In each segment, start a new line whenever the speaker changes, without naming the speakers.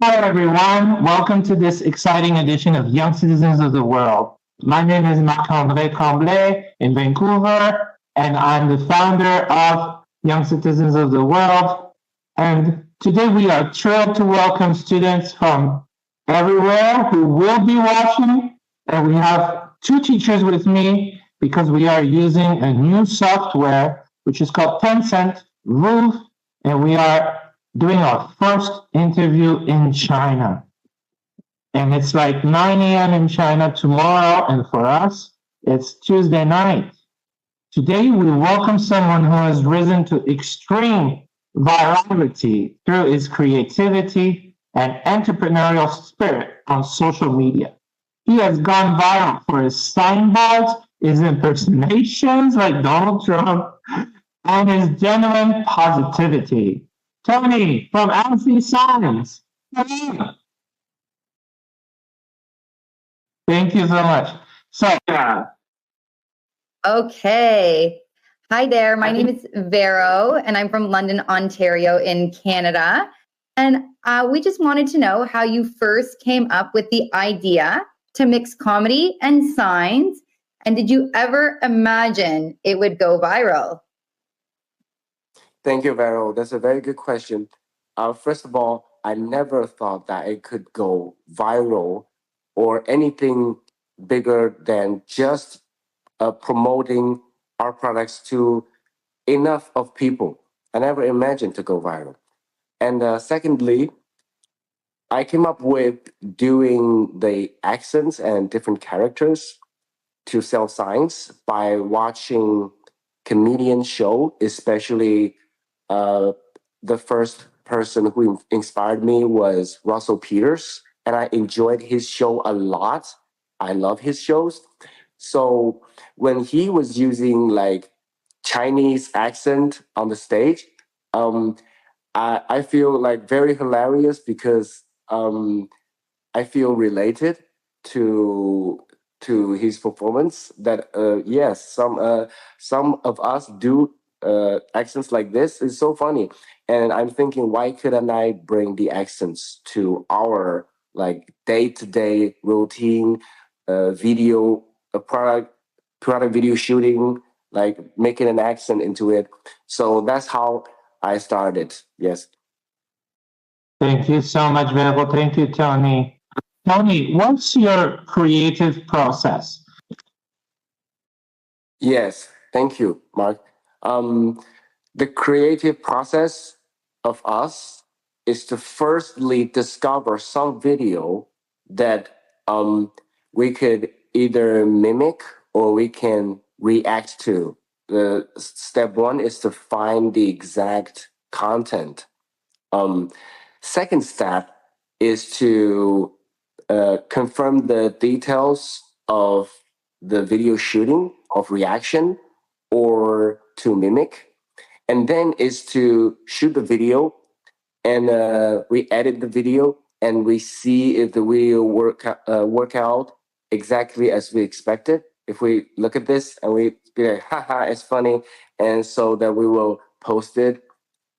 Hello, everyone. Welcome to this exciting edition of Young Citizens of the World. My name is Marc-André Tremblay in Vancouver, and I'm the founder of Young Citizens of the World. And today we are thrilled to welcome students from everywhere who will be watching. And we have two teachers with me because we are using a new software, which is called Tencent Roof, and we are doing our first interview in China. And it's like 9 a.m. in China tomorrow, and for us, it's Tuesday night. Today, we welcome someone who has risen to extreme virality through his creativity and entrepreneurial spirit on social media. He has gone viral for his signboards, his impersonations like Donald Trump, and his genuine positivity. Tony from LCSIGN. Thank you so much. So,
Okay. Hi there. My name is Vero, and I'm from London, Ontario, in Canada. And we just wanted to know how you first came up with the idea to mix comedy and signs. And did you ever imagine it would go viral?
Thank you, Vero. That's a very good question. First of all, I never thought that it could go viral or anything bigger than just promoting our products to enough of people. I never imagined to go viral. And secondly, I came up with doing the accents and different characters to sell signs by watching comedian show, especially the first person who inspired me was Russell Peters, and I enjoyed his show a lot. I love his shows. So when he was using like Chinese accent on the stage, um, I feel like very hilarious because I feel related to his performance. That yes, some of us do accents like this. It's so funny, and I'm thinking, why couldn't I bring the accents to our like day to day routine, video, product video shooting, like making an accent into it. So that's how I started. Yes.
thank you so much, Vero. Thank you, Tony. Tony, what's your creative process?
Yes, thank you, Mark. Um, the creative process of us is to firstly discover some video that we could either mimic or we can react to. The step one is to find the exact content. Um, Second step is to confirm the details of the video shooting of reaction or to mimic. And then is to shoot the video and we edit the video and we see if the video work out exactly as we expected. If we look at this and we be like, haha, it's funny. And so that we will post it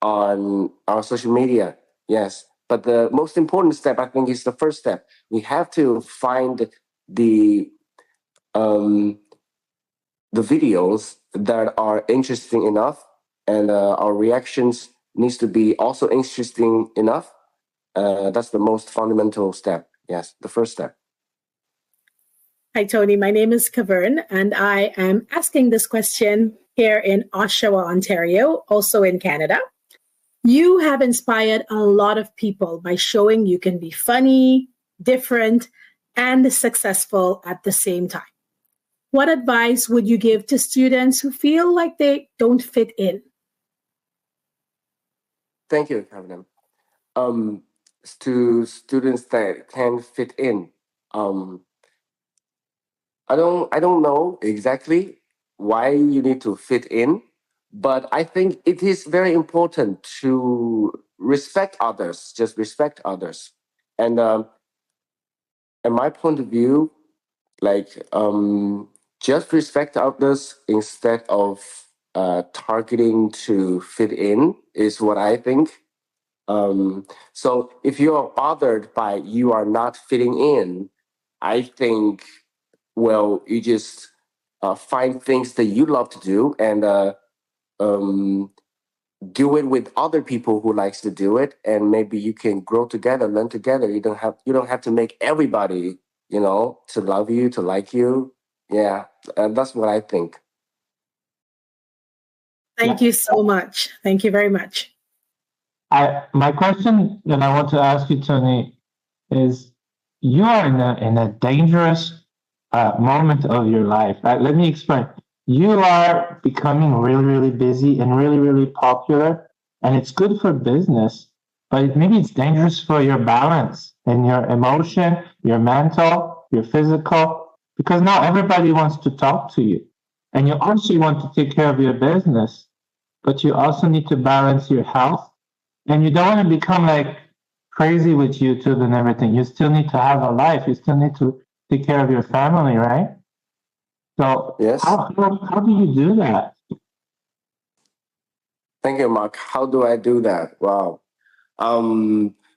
on our social media. Yes. But the most important step, I think, is the first step. We have to find the um, the videos that are interesting enough, and our reactions needs to be also interesting enough. That's the most fundamental step. Yes, the first step.
Hi, Tony. My name is Kavern, and I am asking this question here in Oshawa, Ontario, also in Canada. You have inspired a lot of people by showing you can be funny, different, and successful at the same time. What advice would you give to students who feel like they don't fit in?
Thank you, Kevin. Um, to students that can fit in, um, I don't know exactly why you need to fit in, but I think it is very important to respect others. Just respect others, and in my point of view, like just respect others instead of targeting to fit in is what I think. So if you are bothered by you are not fitting in, I think, well, you just find things that you love to do and um, do it with other people who likes to do it, and maybe you can grow together, learn together. You don't have to make everybody, to love you, to like you. Yeah, that's what I think.
Thank you so much. Thank you very much.
My question that I want to ask you, Tony, is you are in a dangerous moment of your life. Let me explain. You are becoming really, really busy and really, really popular, and it's good for business, but maybe it's dangerous for your balance and your emotion, your mental, your physical, because now everybody wants to talk to you. And you also want to take care of your business, but you also need to balance your health, and you don't want to become like crazy with YouTube and everything. You still need to have a life. You still need to take care of your family, right? So
Yes.
how do you do that?
Thank you, Mark. How do I do that? Wow.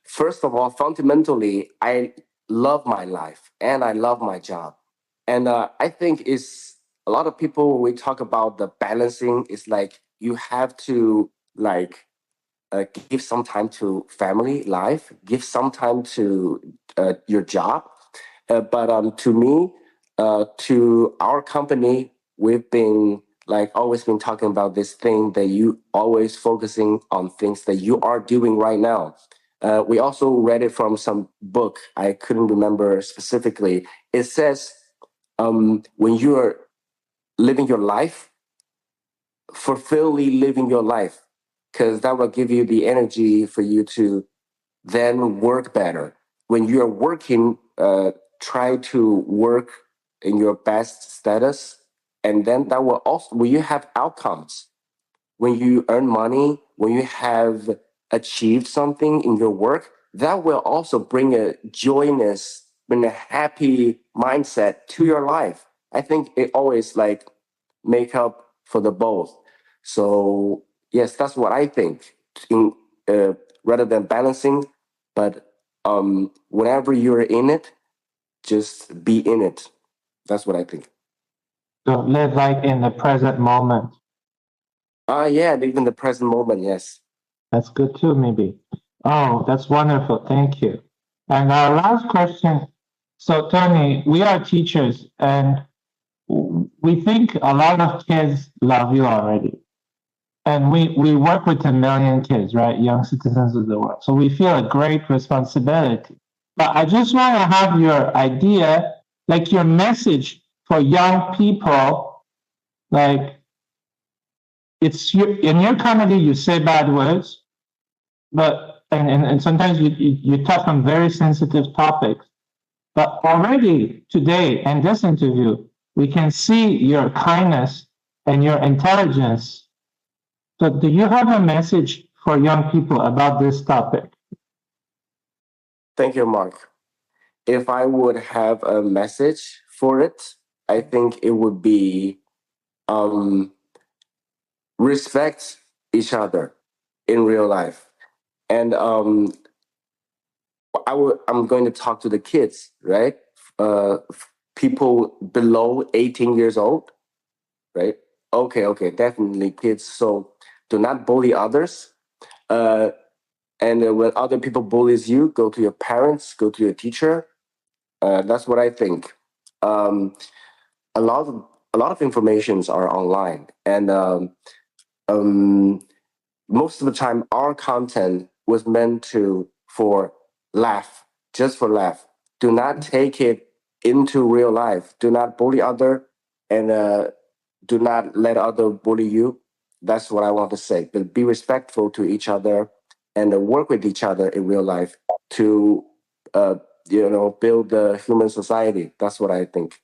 First of all, fundamentally, I love my life and I love my job. And I think it's a lot of people, when we talk about the balancing, it's like you have to like give some time to family life, give some time to your job. But to me, to our company, we've been like always been talking about this thing that you always focusing on things that you are doing right now. We also read it from some book. I couldn't remember specifically. It says when you are living your life, fulfilly living your life, because that will give you the energy for you to then work better. When you are working, try to work in your best status, and then that will also, when you have outcomes, when you earn money, when you have achieved something in your work, that will also bring a joyness, bring a happy mindset to your life. I think it always like make up for the both. So yes, that's what I think. In rather than balancing, but whenever you're in it, just be in it. That's what I think.
So live like in the present moment.
Yeah, even the present moment. Yes.
That's good too, maybe. Oh, that's wonderful. Thank you. And our last question. So, Tony, we are teachers, and we think a lot of kids love you already. And we work with 1 million kids, right? Young citizens of the world. So we feel a great responsibility. But I just want to have your idea, like your message for young people, like in your comedy, you say bad words, but and sometimes you touch on very sensitive topics. But already today in this interview, we can see your kindness and your intelligence. So do you have a message for young people about this topic?
Thank you, Mark. If I would have a message for it, I think it would be um, respect each other in real life. And I'm going to talk to the kids, right? People below 18 years old, right? Okay, definitely kids. So do not bully others. And when other people bullies you, go to your parents, go to your teacher. That's what I think. Um, a lot of informations are online, and um, most of the time our content was meant to for laugh, just for laugh. Do not take it into real life. Do not bully other, and do not let other bully you. That's what I want to say. But be respectful to each other and work with each other in real life to uh, build the human society. That's what I think.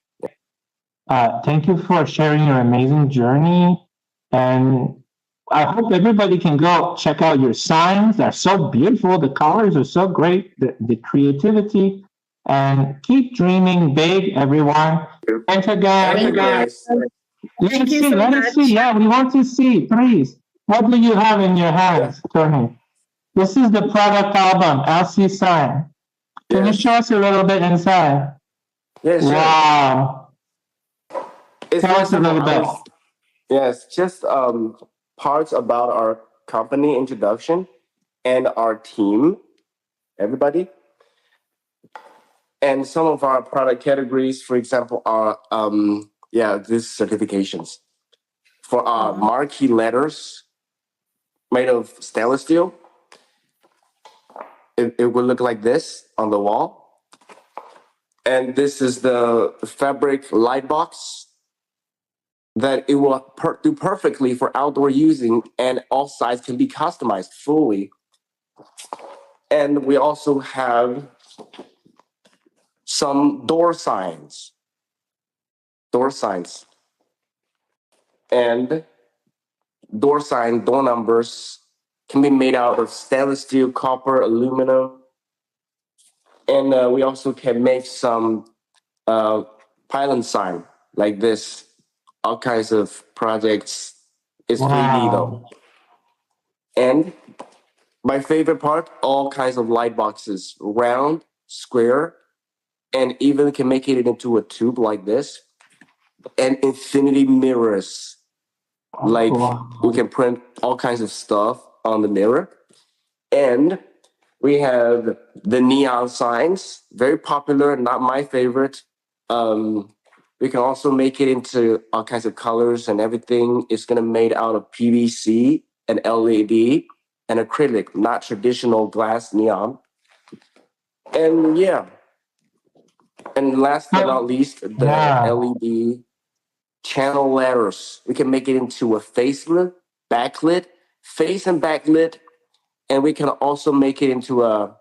Thank you for sharing your amazing journey. And I hope everybody can go check out your signs. They're so beautiful. The colors are so great, the creativity. And keep dreaming big, everyone. Thanks again.
Thank you, guys.
Let
Thank
us
you
see.
so
Let us
much.
see. Yeah, we want to see. Please. What do you have in your hands, Tony? This is the product album, LCSIGN. Can you
Yes.
show us a little bit inside?
Yes, sure.
Wow.
It's
Tell
very
us a little
simple.
bit.
Yes, just parts about our company introduction and our team, everybody, and some of our product categories. For example, are these certifications for our marquee letters made of stainless steel. It will look like this on the wall, and this is the fabric light box that it will do perfectly for outdoor using, and all sides can be customized fully. And we also have some door signs, and door numbers can be made out of stainless steel, copper, aluminum, and we also can make some pylon sign like this. All kinds of projects. It's 3D though.
Wow.
And my favorite part, all kinds of light boxes, round, square, and even can make it into a tube like this. And infinity mirrors. Like we can print all kinds of stuff on the mirror. And we have the neon signs, very popular, not my favorite. We can also make it into all kinds of colors and everything. It's gonna made out of PVC and LED and acrylic, not traditional glass neon. And yeah. And last but not least, the
Yeah.
LED channel letters. We can make it into a facelit, backlit, face and backlit, and we can also make it into a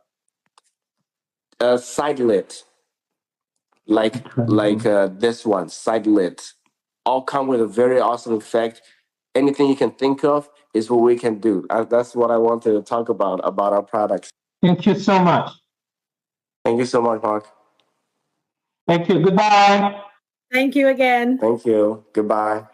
side lit, like this one, side lit. All come with a very awesome effect. Anything you can think of is what we can do. That's what I wanted to talk about our products.
Thank you so much.
Thank you so much, Mark.
Thank you. Goodbye.
Thank you again.
Thank you. Goodbye.